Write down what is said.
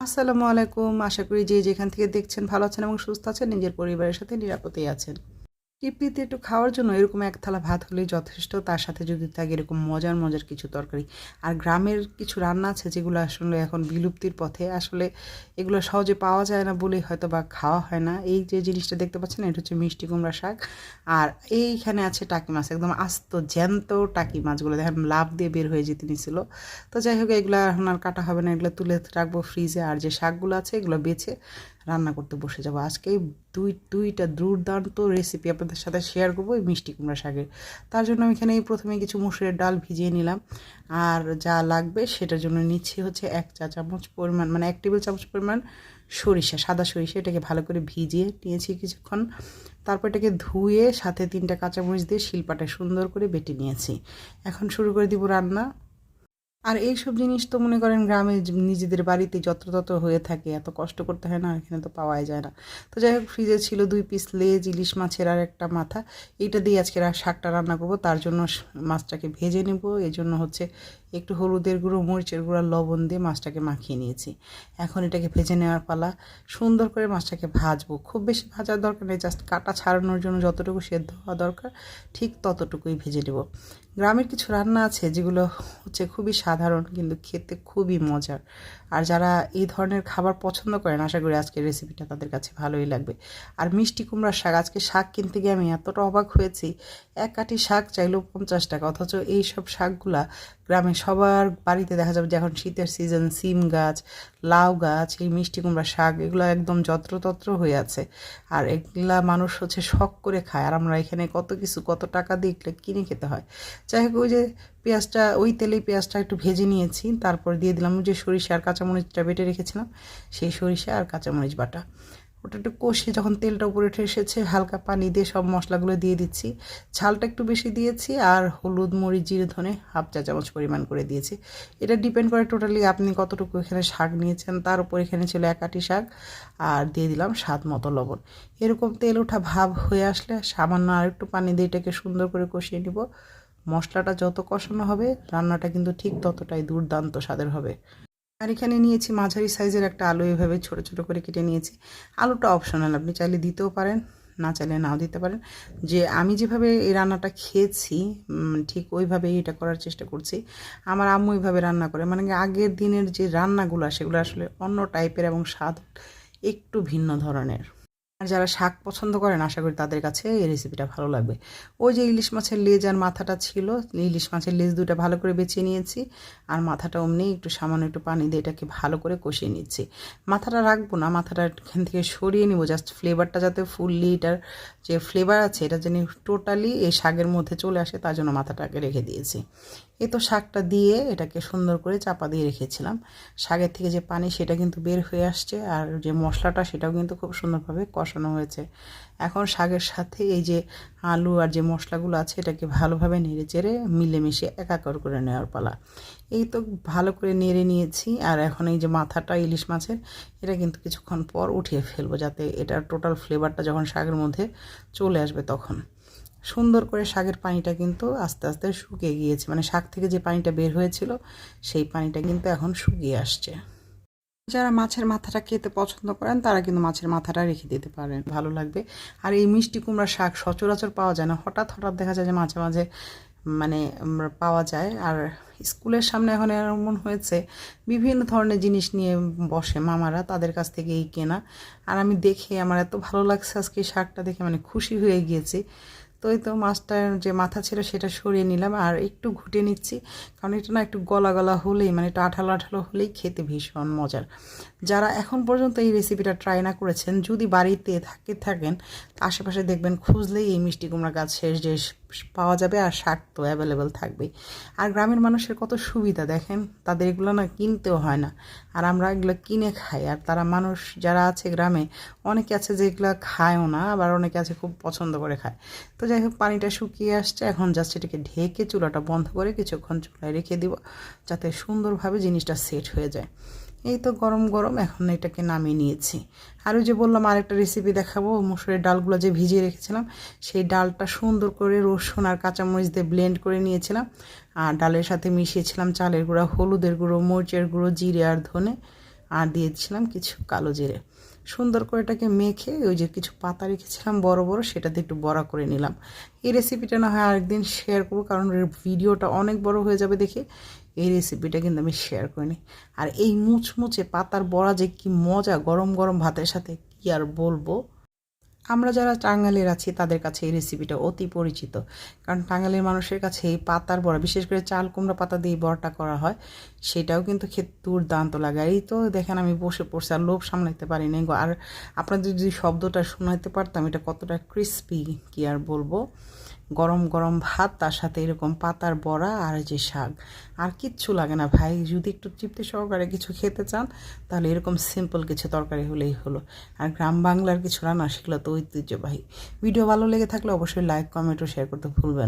আসসালামু আলাইকুম। আশা করি যে যেখান থেকে দেখছেন ভালো আছেন এবং সুস্থ আছেন, নিজের পরিবারের সাথে নিরাপদেই আছেন। তৃপ্তিতে একটু খাওয়ার জন্য এরকম এক থালা ভাত হলেই যথেষ্ট। তার সাথে যদি থাকে এরকম মজার মজার কিছু তরকারি। আর গ্রামের কিছু রান্না আছে যেগুলো আসলে এখন বিলুপ্তির পথে। আসলে এগুলো সহজে পাওয়া যায় না বলেই হয়তোবা খাওয়া হয় না। এই যে জিনিসটা দেখতে পাচ্ছেন এটা হচ্ছে মিষ্টি কুমড়া শাক। আর এইখানে আছে টাকি মাছ, একদম আস্ত জ্যান্ত টাকি মাছগুলো দেখেন লাফ দিয়ে বের হয়ে যেতে নিছিল। তো যাই হোক এগুলো এখন আর কাটা হবে না, এগুলো তুলে রাখবো ফ্রিজে। আর যে শাকগুলো আছে এগুলো বেছে রান্না করতে বসে যাবো। আজকে দুইটা দুর্দান্ত রেসিপি আপনাদের সাথে শেয়ার করবো এই মিষ্টি কুমড়া শাকের। তার জন্য আমি এখানে প্রথমে কিছু মুসুরের ডাল ভিজিয়ে নিলাম। আর যা লাগবে সেটার জন্য নিচ্ছি হচ্ছে 1 চা চামচ পরিমাণ, মানে 1 টেবিল চামচ পরিমাণ সরিষা, সাদা সরিষা। এটাকে ভালো করে ভিজিয়ে নিয়েছি কিছুক্ষণ। তারপর এটাকে ধুয়ে সাথে 3টা কাঁচামরিচ দিয়ে শিলপাটায় সুন্দর করে বেটে নিয়েছি। এখন শুরু করে দিব রান্না। আর এইসব জিনিস তো মনে করেন গ্রামে নিজেদের বাড়িতে যত্রতত্র হয়ে থাকে, এত কষ্ট করতে হয় না, এখানে তো পাওয়াই যায় না। তো যাই হোক ফ্রিজে ছিল 2 পিস লেজ ইলিশ মাছের আর একটা মাথা। এইটা দিয়ে আজকে শাকটা রান্না করব। তার জন্য মাছটাকে ভেজে নেব। এই জন্য হচ্ছে একটু হলুদের গুঁড়ো, মরিচের গুঁড়ো, লবণ দিয়ে মাছটাকে মাখিয়ে নিয়েছি। এখন এটাকে ভেজে নেওয়ার পালা। সুন্দর করে মাছটাকে ভাজবো, খুব বেশি ভাজার দরকার নেই, জাস্ট কাটা ছাড়ানোর জন্য যতটুকু সেদ্ধ হওয়া দরকার ঠিক ততটুকুই ভেজে নেব। গ্রামের কিছু রান্না আছে যেগুলো হচ্ছে খুবই সাধারণ কিন্তু খেতে খুবই মজার। আর যারা এই ধরনের খাবার পছন্দ করেন আশা করি আজকের রেসিপিটা তাদের কাছে ভালোই লাগবে। আর মিষ্টি কুমড়ার শাক, আজকে শাক কিনতে গিয়ে আমি এতটা অবাক হয়েছি। এক কাঠি শাক চাইলেও 50 টাকা, অথচ এই সব শাকগুলা গ্রামে সবার বাড়িতে দেখা যাবে যে এখন শীতের সিজন, সিম গাছ, লাউ গাছ, এই মিষ্টি কুমড়া শাক এগুলো একদম যত্রতত্র হয়ে আছে। আর এগুলা মানুষ হচ্ছে শখ করে খায়, আর আমরা এখানে কত কিছু কত টাকা দিয়ে কিনে খেতে হয়। যাই হোক ওই যে পেঁয়াজটা, ওই তেলেই পেঁয়াজটা একটু ভেজে নিয়েছি। তারপর দিয়ে দিলাম যে সরিষা আর কাঁচামরিচটা বেটে রেখেছিলাম, সেই সরিষা আর কাঁচামরিচ বাটা। ওটা একটু কষিয়ে যখন তেলটা উপরে উঠে এসেছে হালকা পানি দিয়ে সব মশলাগুলো দিয়ে দিচ্ছি। ঝালটা একটু বেশি দিয়েছি আর হলুদ মরিচ জিরে ধনে 1/2 চা চামচ পরিমাণ করে দিয়েছি। এটা ডিপেন্ড করে টোটালি আপনি কতটুকু এখানে শাক নিয়েছেন তার উপর। এখানে ছিল 1 আঁটি শাক। আর দিয়ে দিলাম স্বাদ মতো লবণ। এরকম তেল ওঠা ভাব হয়ে আসলে সামান্য আর একটু পানি দিয়ে এটাকে সুন্দর করে কষিয়ে নিব। মশলাটা যত কষানো হবে রান্নাটা কিন্তু ঠিক ততটাই দুর্দান্ত স্বাদের হবে। আর এখানে নিয়েছি মাঝারি সাইজের একটা আলু, এভাবে ছোট ছোট করে কেটে নিয়েছি। আলুটা অপশনাল, আপনি চাইলে দিতেও পারেন, না চাইলে নাও দিতে পারেন। যে আমি যেভাবে এই রান্নাটা খেয়েছি ঠিক ওইভাবেই এটা করার চেষ্টা করছি। আমার আম্মু এইভাবে রান্না করে, মানে আগের দিনের যে রান্নাগুলো সেগুলো আসলে অন্য টাইপের এবং স্বাদ একটু ভিন্ন ধরনের। আর যারা শাক পছন্দ করেন আশা করি তাদের কাছে এই রেসিপিটা ভালো লাগবে। ওই যে ইলিশ মাছের লেজ আর মাথাটা ছিল, ইলিশ মাছের লেজ দুটো ভালো করে বেছে নিয়েছি। আর মাথাটা অমনি একটু সামান্য একটু পানি দিয়ে এটাকে ভালো করে কষিয়ে নিচ্ছি। মাথাটা রাখবো না, মাথাটা এখান থেকে সরিয়ে নিব, জাস্ট ফ্লেভারটা যাতে ফুললি এটার যে ফ্লেভার আছে এটা যেন টোটালি এই শাকের মধ্যে চলে আসে, তার জন্য মাথাটাকে রেখে দিয়েছি। এই তো শাকটা দিয়ে এটাকে সুন্দর করে চাপা দিয়ে রেখেছিলাম। শাকের থেকে যে পানি সেটা কিন্তু বের হয়ে আসছে, আর যে মশলাটা সেটাও কিন্তু খুব সুন্দরভাবে কষানো হয়েছে। এখন শাকের সাথে এই যে আলু আর যে মশলাগুলো আছে এটাকে ভালোভাবে নেড়ে চেড়ে মিলেমিশে একাকার করে নেওয়ার পালা। এই তো ভালো করে নেড়ে নিয়েছি। আর এখন এই যে মাথাটা ইলিশ মাছের, এটা কিন্তু কিছুক্ষণ পর উঠিয়ে ফেলবো, যাতে এটার টোটাল ফ্লেভারটা যখন শাকের মধ্যে চলে আসবে তখন সুন্দর করে শাকের পানিটা কিন্তু আস্তে আস্তে শুকিয়ে গিয়েছে, মানে শাক থেকে যে পানিটা বের হয়েছিল সেই পানিটা কিন্তু এখন শুকিয়ে আসছে। যারা মাছের মাথাটা খেতে পছন্দ করেন তারা কিন্তু মাছের মাথাটা রেখে দিতে পারেন, ভালো লাগবে। আর এই মিষ্টি কুমড়া শাক সচরাচর পাওয়া যায় না, হঠাৎ হঠাৎ দেখা যায় যে মাঝে মাঝে মানে পাওয়া যায়। আর স্কুলের সামনে এখন এমন হয়েছে বিভিন্ন ধরনের জিনিস নিয়ে বসে মামারা, তাদের কাছ থেকে এই কেনা। আর আমি দেখে আমার এত ভালো লাগছে আজকে শাকটা দেখে, মানে খুশি হয়ে গিয়েছি। তো এই তো মাছটার যে মাথা ছিল সেটা সরিয়ে নিলাম আর একটু ঘুটে নিচ্ছি, কারণ এটা না একটু গলা গলা হলেই, মানে একটু আঠালো আঠালো হলেই খেতে ভীষণ মজার। যারা এখন পর্যন্ত এই রেসিপিটা ট্রাই না করেছেন, যদি বাড়িতে থাকেন আশেপাশে দেখবেন খুঁজলেই এই মিষ্টি কুমড়া গাছের যে পাওয়া যাবে, আর শাক তো অ্যাভেলেবেল থাকবেই। আর গ্রামের মানুষের কত সুবিধা দেখেন, তাদের এগুলো না কিনতেও হয় না, আর আমরা এগুলো কিনে খাই। আর তারা মানুষ যারা আছে গ্রামে, অনেকে আছে যে এগুলো খায়ও না, আবার অনেকে আছে খুব পছন্দ করে খায়। তো যাই হোক পানিটা শুকিয়ে আসছে, এখন জাস্ট এটাকে ঢেকে চুলাটা বন্ধ করে কিছুক্ষণ চুলায় রেখে দিব, যাতে সুন্দরভাবে জিনিসটা সেট হয়ে যায়। এই তো গরম গরম এখন এটাকে নামিয়ে নিয়েছি। আর ওই যে বললাম আরেকটা রেসিপি দেখাবো, মসুরের ডালগুলো যে ভিজিয়ে রেখেছিলাম সেই ডালটা সুন্দর করে রসুন আর কাঁচামরিচ দিয়ে ব্লেন্ড করে নিয়েছিলাম। আর ডালের সাথে মিশিয়েছিলাম চালের গুঁড়া, হলুদের গুঁড়ো, মরিচের গুঁড়ো, জিরে আর ধনে। আর দিয়ে দিয়েছিলাম কিছু কালো জিরে। সুন্দর করে এটাকে মেখে ওই যে কিছু পাতা রেখেছিলাম বড় বড়, সেটাতে একটু বড়া করে নিলাম। এই রেসিপিটা না হয় আরেকদিন শেয়ার করবো, কারণ এর ভিডিওটা অনেক বড় হয়ে যাবে দেখে এই রেসিপিটা কিন্তু আমি শেয়ার করিনি। আর এই মুচমুচে পাতার বড়া যে কি মজা গরম গরম ভাতের সাথে, কি আর বলবো। আমরা যারা টাঙ্গাইলের আছি তাদের কাছে এই রেসিপিটা অতি পরিচিত, কারণ টাঙ্গাইলের মানুষের কাছে এই পাতার বড়া, বিশেষ করে চাল কুমড়া পাতা দিয়ে বড়াটা করা হয়, সেটাও কিন্তু খেতে দুর্দান্ত লাগে। আর এই তো দেখেন আমি বসে পড়ছি, আর লোভ সামলাইতে পারিনি। আর আপনাদের যদি শব্দটা শোনাইতে পারতাম এটা কতটা ক্রিস্পি, কি আর বলবো। গরম গরম ভাত, তার সাথে এরকম পাতার বড়া আর যে শাক, আর কিচ্ছু লাগে না ভাই। যদি একটু তৃপ্তি সহকারে কিছু খেতে চান তাহলে এরকম সিম্পল কিছু তরকারি হলেই হলো। আর গ্রাম বাংলার কিছু রান্না সেগুলো তো ঐতিহ্যবাহী। ভিডিও ভালো লেগে থাকলে অবশ্যই লাইক, কমেন্ট ও শেয়ার করতে ভুলবেন না।